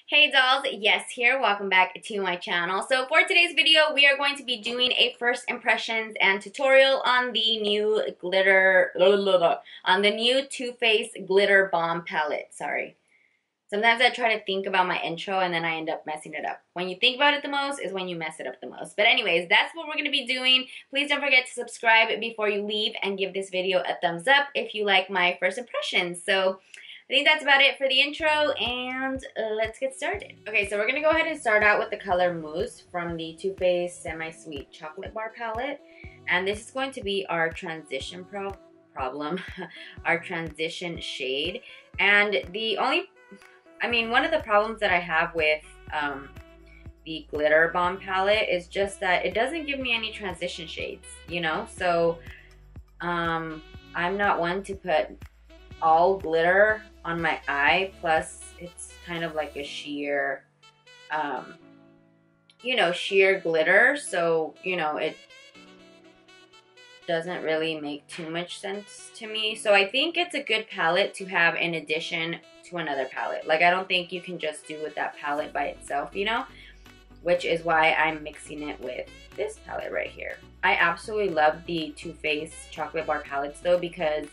Hey dolls, Yes here. Welcome back to my channel. So for today's video, we are going to be doing a first impressions and tutorial on the new Too Faced Glitter Bomb palette. Sorry. Sometimes I try to think about my intro and then I end up messing it up. When you think about it the most is when you mess it up the most. But anyways, that's what we're going to be doing. Please don't forget to subscribe before you leave and give this video a thumbs up if you like my first impressions. So I think that's about it for the intro, and let's get started. Okay, so we're going to go ahead and start out with the color Mousse from the Too Faced Semi-Sweet Chocolate Bar palette. And this is going to be our transition problem, our transition shade. And one of the problems that I have with the Glitter Bomb palette is just that it doesn't give me any transition shades, you know? So I'm not one to put all glitter on my eye, plus it's kind of like a sheer sheer glitter, so it doesn't really make too much sense to me. So I think it's a good palette to have in addition to another palette. Like, I don't think you can just do with that palette by itself, which is why I'm mixing it with this palette right here. I absolutely love the Too Faced chocolate bar palettes though, because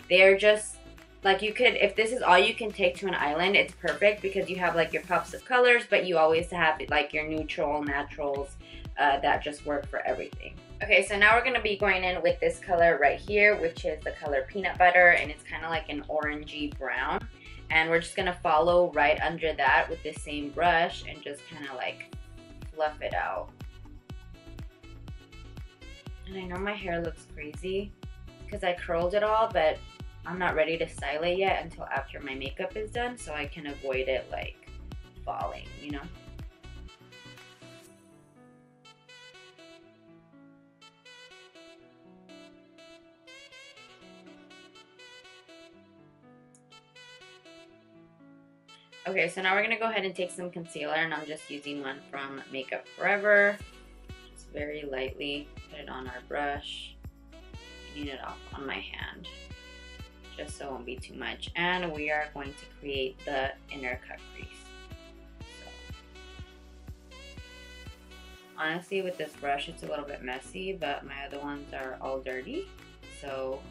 they're just like, if this is all you can take to an island, it's perfect because you have like your pops of colors, but you always have like your neutral naturals that just work for everything. Okay, so now we're going to be going in with this color right here, which is the color Peanut Butter, and it's kind of like an orangey brown. And we're just going to follow right under that with this same brush and just kind of like fluff it out. And I know my hair looks crazy because I curled it all, but I'm not ready to style it yet until after my makeup is done, so I can avoid it like falling, Okay, so now we're gonna go ahead and take some concealer, and I'm just using one from Makeup Forever. Just very lightly put it on our brush, clean it off on my hand, just so it won't be too much. And we are going to create the inner cut crease. So, honestly, with this brush, it's a little bit messy, but my other ones are all dirty. So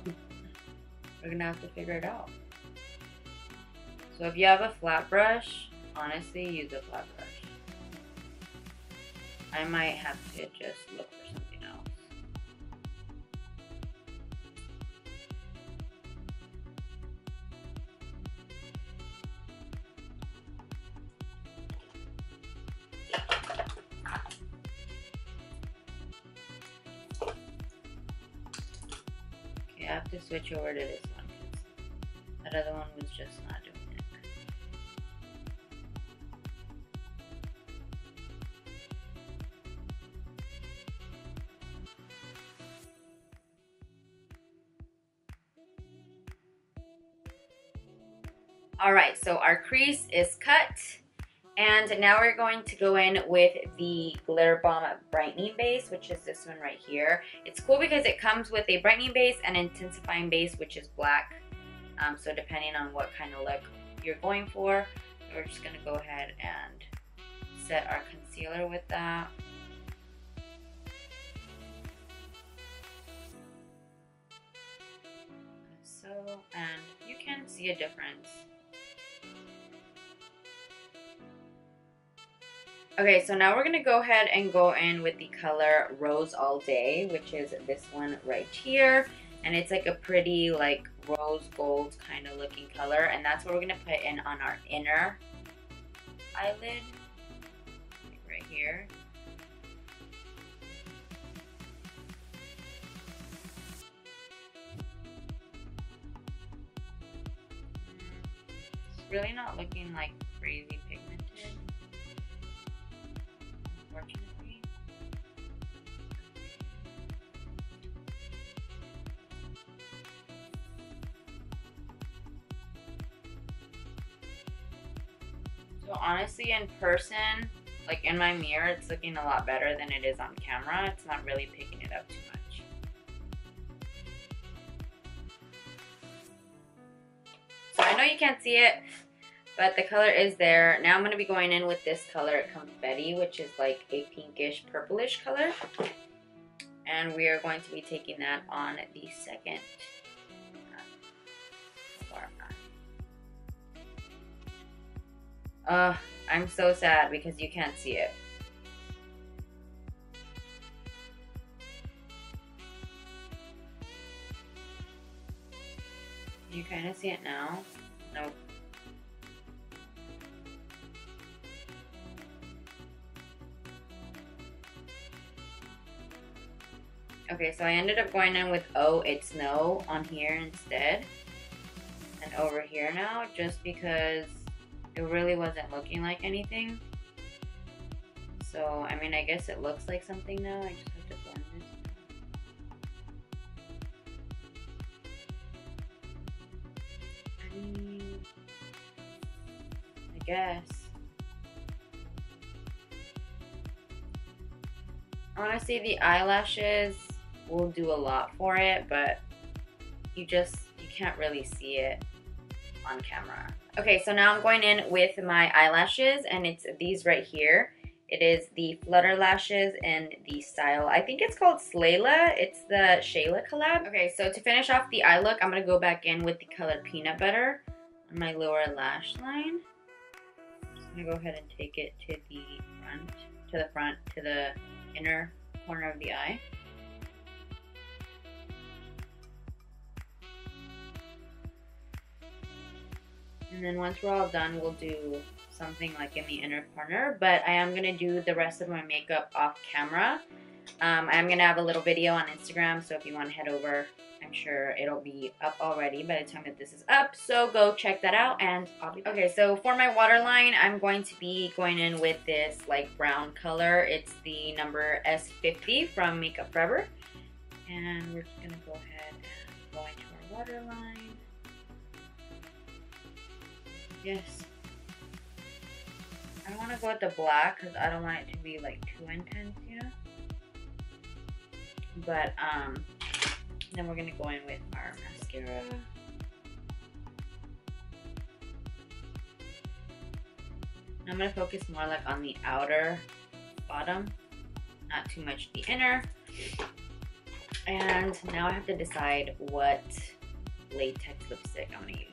we're gonna have to figure it out. So if you have a flat brush, honestly, use a flat brush. I might have to just look for something else. Okay, I have to switch over to this one because that other one was just not doing it. Alright, so our crease is cut, and now we're going to go in with the Glitter Bomb Brightening Base, which is this one right here. It's cool because it comes with a brightening base and intensifying base, which is black. So depending on what kind of look you're going for, we're just going to go ahead and set our concealer with that. So, and you can see a difference. Okay, so now we're going to go ahead and go in with the color Rose All Day, which is this one right here. And it's like a pretty like rose gold kind of looking color. And that's what we're going to put in on our inner eyelid, like right here. It's really not looking like crazy pigmented, unfortunately. So honestly, in person, like in my mirror, it's looking a lot better than it is on camera. It's not really picking it up too much. So I know you can't see it, But the color is there. Now I'm going to be going in with this color, Confetti, which is like a pinkish, purplish color. And we are going to be taking that on the second eye. I'm so sad because you can't see it. You kind of see it now? Nope. Okay, so I ended up going in with Oh It's No on here instead. And over here now, just because it really wasn't looking like anything. So, I mean, I guess it looks like something now. I just have to blend this. I guess. Honestly, the eyelashes will do a lot for it, but you can't really see it on camera. Okay, so now I'm going in with my eyelashes, and it's these right here. It is the Flutter Lashes in the style, I think it's called Slayla. It's the Shayla collab. Okay, so to finish off the eye look, I'm gonna go back in with the color Peanut Butter on my lower lash line. I'm just gonna go ahead and take it to the inner corner of the eye. And then once we're all done, we'll do something like in the inner corner, but I am going to do the rest of my makeup off camera. I'm going to have a little video on Instagram, so if you want to head over, I'm sure it'll be up already by the time that this is up, so go check that out, and I'll be back. Okay, so for my waterline, I'm going to be going in with this like brown color. It's the number S50 from Makeup Forever, and we're just going to go ahead and go into our waterline. Yes. I don't want to go with the black because I don't want it to be like too intense, you know? But then we're going to go in with our mascara. And I'm going to focus more like on the outer bottom, not too much the inner. And now I have to decide what latex lipstick I'm going to use.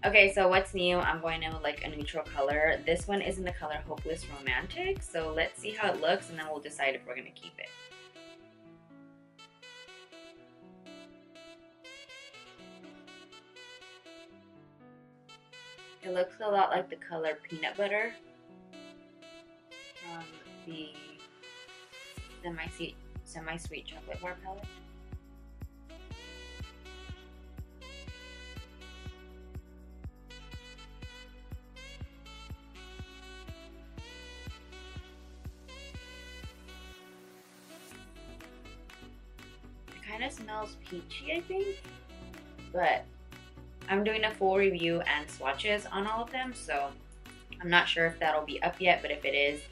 Okay, so what's new? I'm going in with like a neutral color. This one is in the color Hopeless Romantic. So let's see how it looks, and then we'll decide if we're going to keep it. It looks a lot like the color Peanut Butter from the Semi-Sweet Chocolate Bar palette. Kind of smells peachy, I think, but I'm doing a full review and swatches on all of them, so I'm not sure if that'll be up yet, but if it is,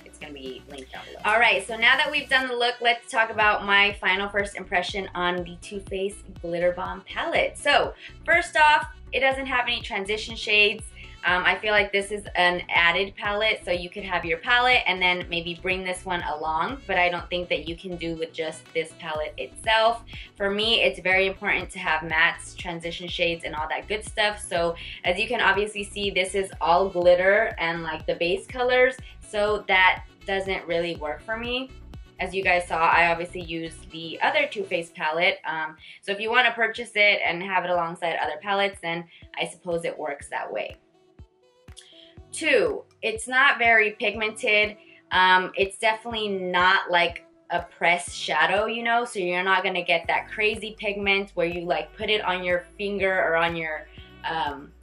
it's gonna be linked down below. Alright, so now that we've done the look, let's talk about my final first impression on the Too Faced Glitter Bomb palette. So first off, it doesn't have any transition shades. I feel like this is an added palette, so you could have your palette and then maybe bring this one along, but I don't think that you can do with just this palette itself. For me, it's very important to have mattes, transition shades, and all that good stuff. So as you can obviously see, this is all glitter and like the base colors, so that doesn't really work for me. As you guys saw, I obviously used the other Too Faced palette. So if you want to purchase it and have it alongside other palettes, then I suppose it works that way. 2, it's not very pigmented. It's definitely not like a pressed shadow, you know, so you're not gonna get that crazy pigment where you like put it on your finger or on your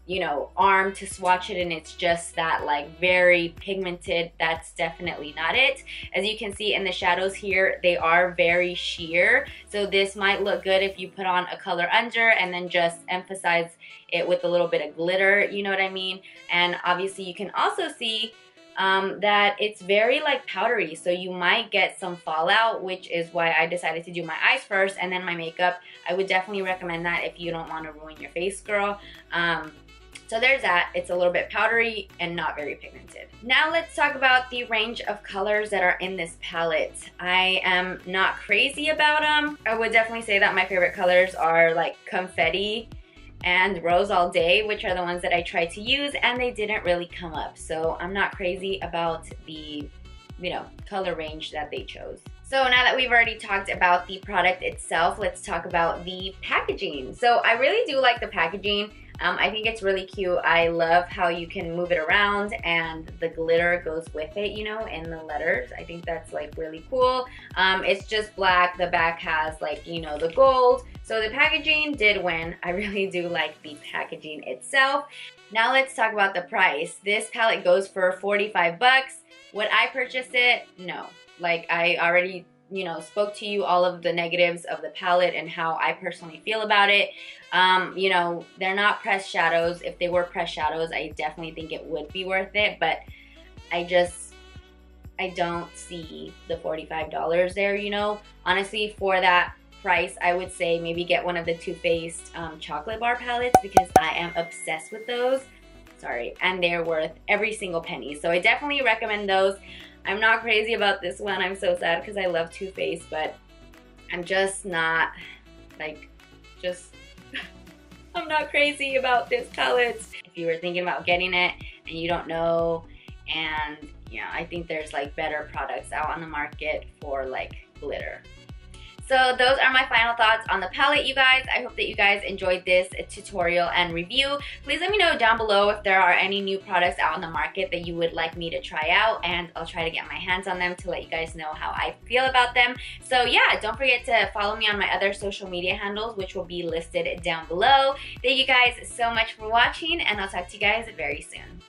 you know, arm to swatch it and it's just that like very pigmented. That's definitely not it. As you can see in the shadows here, they are very sheer, so this might look good if you put on a color under and then just emphasize it with a little bit of glitter, you know what I mean? And obviously you can also see that it's very like powdery, so you might get some fallout, which is why I decided to do my eyes first and then my makeup. I would definitely recommend that if you don't want to ruin your face, girl. So there's that. It's a little bit powdery and not very pigmented. Now let's talk about the range of colors that are in this palette. I am not crazy about them. I would definitely say that my favorite colors are like confetti and rose all day, which are the ones that I tried to use, and they didn't really come up. So I'm not crazy about the, color range that they chose. So now that we've already talked about the product itself, let's talk about the packaging. So I really do like the packaging. I think it's really cute. I love how you can move it around and the glitter goes with it, in the letters. I think that's like really cool. It's just black. The back has like, the gold. So the packaging did win. I really do like the packaging itself. Now let's talk about the price. This palette goes for 45 bucks. Would I purchase it? No. Like I already, spoke to you all of the negatives of the palette and how I personally feel about it. They're not pressed shadows. If they were pressed shadows, I definitely think it would be worth it, but I don't see the $45 there, Honestly, for that price, I would say maybe get one of the Too Faced chocolate bar palettes because I am obsessed with those. Sorry, and they're worth every single penny. So I definitely recommend those. I'm not crazy about this one. I'm so sad because I love Too Faced, but I'm just not, I'm not crazy about this palette. If you were thinking about getting it and you don't know, and I think there's like better products out on the market for like glitter. So those are my final thoughts on the palette, you guys. I hope that you guys enjoyed this tutorial and review. Please let me know down below if there are any new products out on the market that you would like me to try out, and I'll try to get my hands on them to let you guys know how I feel about them. So yeah, don't forget to follow me on my other social media handles, which will be listed down below. Thank you guys so much for watching, and I'll talk to you guys very soon.